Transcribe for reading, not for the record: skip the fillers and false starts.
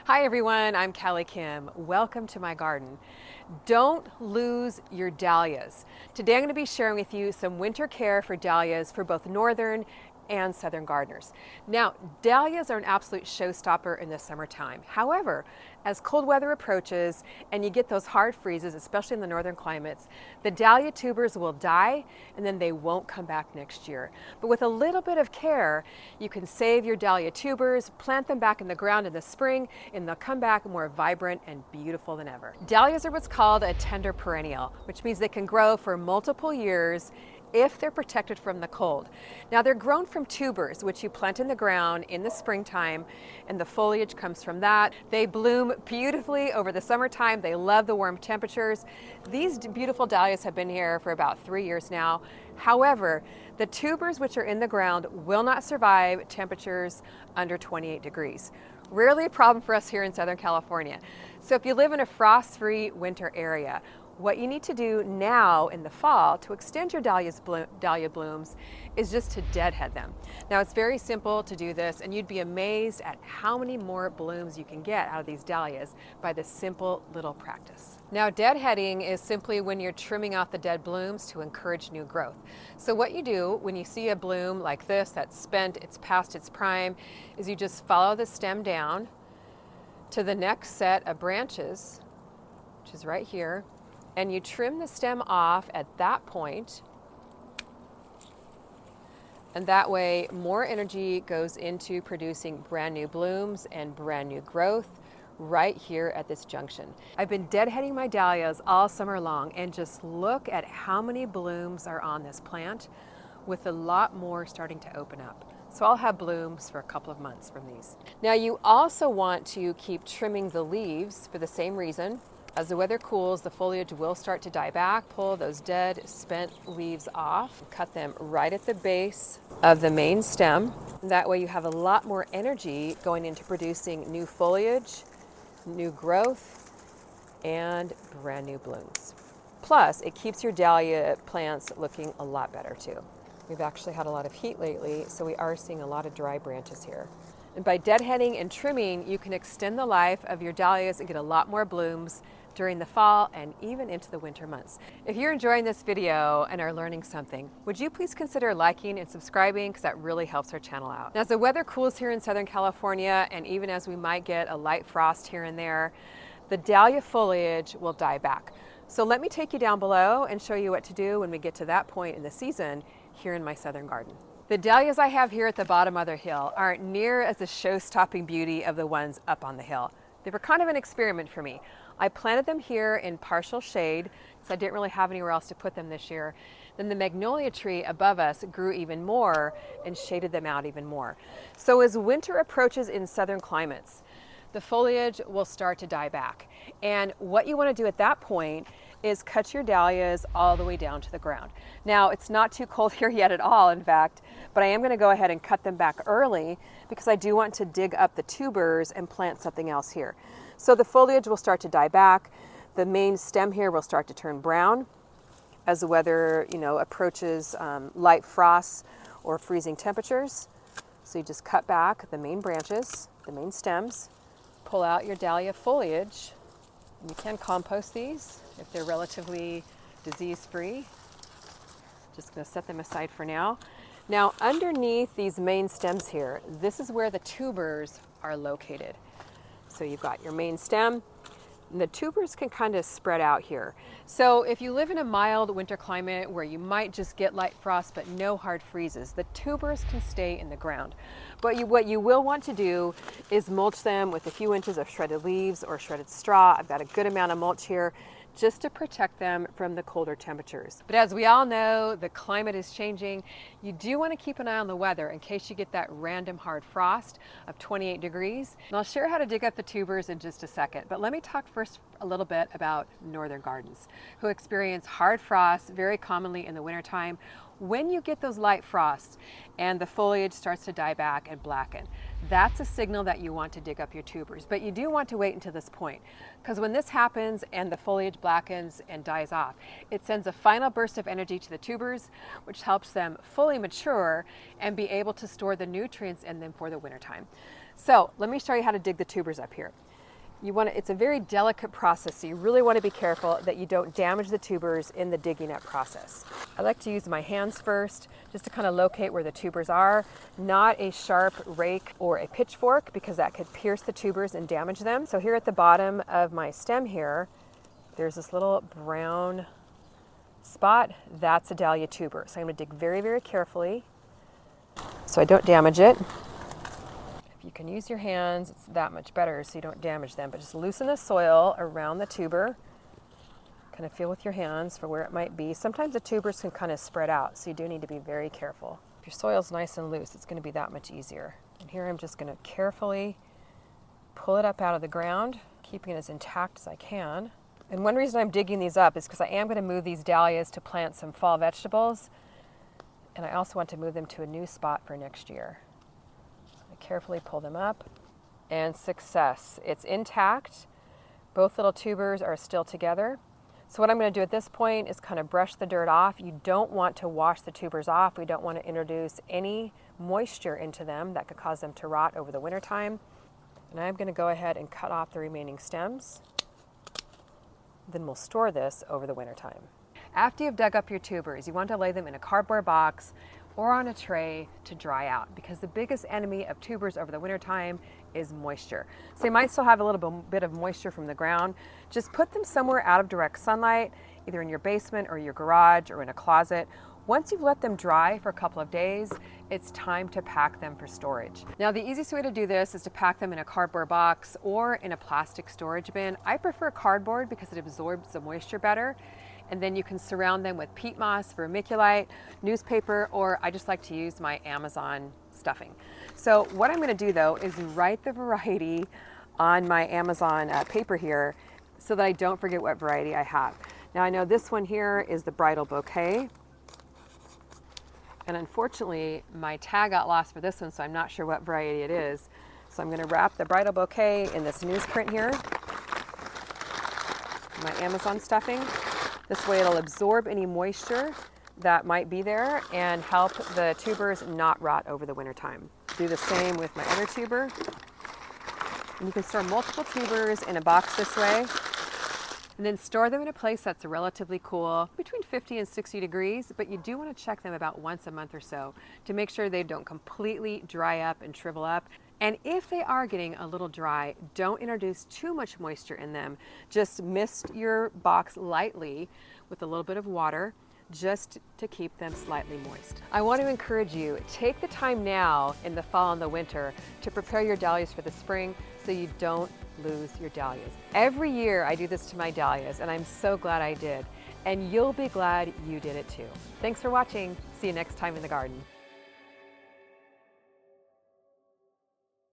Hi everyone, I'm CaliKim. Welcome to my garden. Don't lose your dahlias. Today I'm going to be sharing with you some winter care for dahlias for both northern and southern gardeners. Now, dahlias are an absolute showstopper in the summertime. However, as cold weather approaches and you get those hard freezes, especially in the northern climates, the dahlia tubers will die and then they won't come back next year. But with a little bit of care, you can save your dahlia tubers, plant them back in the ground in the spring, and they'll come back more vibrant and beautiful than ever. Dahlias are what's called a tender perennial, which means they can grow for multiple years if they're protected from the cold. Now they're grown from tubers, which you plant in the ground in the springtime, and the foliage comes from that. They bloom beautifully over the summertime. They love the warm temperatures. These beautiful dahlias have been here for about 3 years now. However, the tubers which are in the ground will not survive temperatures under 28 degrees. Rarely a problem for us here in Southern California. So if you live in a frost-free winter area, what you need to do now in the fall to extend your dahlia blooms is just to deadhead them. Now it's very simple to do this, and you'd be amazed at how many more blooms you can get out of these dahlias by this simple little practice. Now deadheading is simply when you're trimming off the dead blooms to encourage new growth. So what you do when you see a bloom like this that's spent, it's past its prime, is you just follow the stem down to the next set of branches, which is right here, and you trim the stem off at that point, and that way more energy goes into producing brand new blooms and brand new growth right here at this junction. I've been deadheading my dahlias all summer long, and just look at how many blooms are on this plant, with a lot more starting to open up. So I'll have blooms for a couple of months from these. Now you also want to keep trimming the leaves for the same reason. As the weather cools, the foliage will start to die back. Pull those dead, spent leaves off. Cut them right at the base of the main stem. That way you have a lot more energy going into producing new foliage, new growth, and brand new blooms. Plus, it keeps your dahlia plants looking a lot better too. We've actually had a lot of heat lately, so we are seeing a lot of dry branches here. And by deadheading and trimming, you can extend the life of your dahlias and get a lot more blooms during the fall and even into the winter months. If you're enjoying this video and are learning something, would you please consider liking and subscribing, because that really helps our channel out. Now, as the weather cools here in Southern California, and even as we might get a light frost here and there, the dahlia foliage will die back. So let me take you down below and show you what to do when we get to that point in the season here in my southern garden. The dahlias I have here at the bottom of the hill aren't near as the show-stopping beauty of the ones up on the hill. They were kind of an experiment for me. I planted them here in partial shade, so I didn't really have anywhere else to put them this year. Then the magnolia tree above us grew even more and shaded them out even more. So as winter approaches in southern climates, the foliage will start to die back. And what you want to do at that point is cut your dahlias all the way down to the ground. Now, it's not too cold here yet at all, in fact, but I am going to go ahead and cut them back early because I do want to dig up the tubers and plant something else here. So the foliage will start to die back. The main stem here will start to turn brown as the weather, approaches light frosts or freezing temperatures. So you just cut back the main branches, the main stems, pull out your dahlia foliage. And you can compost these if they're relatively disease-free. Just going to set them aside for now. Now, underneath these main stems here, this is where the tubers are located. So you've got your main stem, and the tubers can kind of spread out here. So if you live in a mild winter climate where you might just get light frost but no hard freezes, the tubers can stay in the ground. But what you will want to do is mulch them with a few inches of shredded leaves or shredded straw. I've got a good amount of mulch here, just to protect them from the colder temperatures. But as we all know, the climate is changing. You do want to keep an eye on the weather in case you get that random hard frost of 28 degrees. And I'll share how to dig up the tubers in just a second. But let me talk first a little bit about northern gardens who experience hard frosts very commonly in the wintertime. When you get those light frosts and the foliage starts to die back and blacken, that's a signal that you want to dig up your tubers. But you do want to wait until this point, because when this happens and the foliage blackens and dies off, it sends a final burst of energy to the tubers, which helps them fully mature and be able to store the nutrients in them for the wintertime. So let me show you how to dig the tubers up here. It's a very delicate process, so you really want to be careful that you don't damage the tubers in the digging up process. I like to use my hands first, just to kind of locate where the tubers are, not a sharp rake or a pitchfork, because that could pierce the tubers and damage them. So here at the bottom of my stem here, there's this little brown spot. That's a dahlia tuber. So I'm going to dig very, very carefully so I don't damage it. You can use your hands, it's that much better so you don't damage them, but just loosen the soil around the tuber. Kind of feel with your hands for where it might be. Sometimes the tubers can kind of spread out, so you do need to be very careful. If your soil's nice and loose, it's going to be that much easier. And here I'm just going to carefully pull it up out of the ground, keeping it as intact as I can. And one reason I'm digging these up is because I am going to move these dahlias to plant some fall vegetables, and I also want to move them to a new spot for next year. Carefully pull them up, and success. It's intact. Both little tubers are still together. So what I'm going to do at this point is kind of brush the dirt off. You don't want to wash the tubers off. We don't want to introduce any moisture into them that could cause them to rot over the winter time. And I'm going to go ahead and cut off the remaining stems. Then we'll store this over the winter time. After you've dug up your tubers, you want to lay them in a cardboard box or on a tray to dry out, because the biggest enemy of tubers over the winter time is moisture. So they might still have a little bit of moisture from the ground. Just put them somewhere out of direct sunlight, either in your basement or your garage or in a closet. Once you've let them dry for a couple of days, it's time to pack them for storage. Now, the easiest way to do this is to pack them in a cardboard box or in a plastic storage bin. I prefer cardboard because it absorbs the moisture better. And then you can surround them with peat moss, vermiculite, newspaper, or I just like to use my Amazon stuffing. So what I'm going to do though is write the variety on my Amazon paper here so that I don't forget what variety I have. Now I know this one here is the bridal bouquet. And unfortunately my tag got lost for this one, so I'm not sure what variety it is. So I'm going to wrap the bridal bouquet in this newsprint here, my Amazon stuffing. This way it'll absorb any moisture that might be there and help the tubers not rot over the winter time. Do the same with my other tuber. And you can store multiple tubers in a box this way, and then store them in a place that's relatively cool, between 50 and 60 degrees, but you do want to check them about once a month or so to make sure they don't completely dry up and shrivel up. And if they are getting a little dry, don't introduce too much moisture in them. Just mist your box lightly with a little bit of water, just to keep them slightly moist. I want to encourage you, take the time now in the fall and the winter to prepare your dahlias for the spring so you don't lose your dahlias. Every year I do this to my dahlias, and I'm so glad I did. And you'll be glad you did it too. Thanks for watching. See you next time in the garden.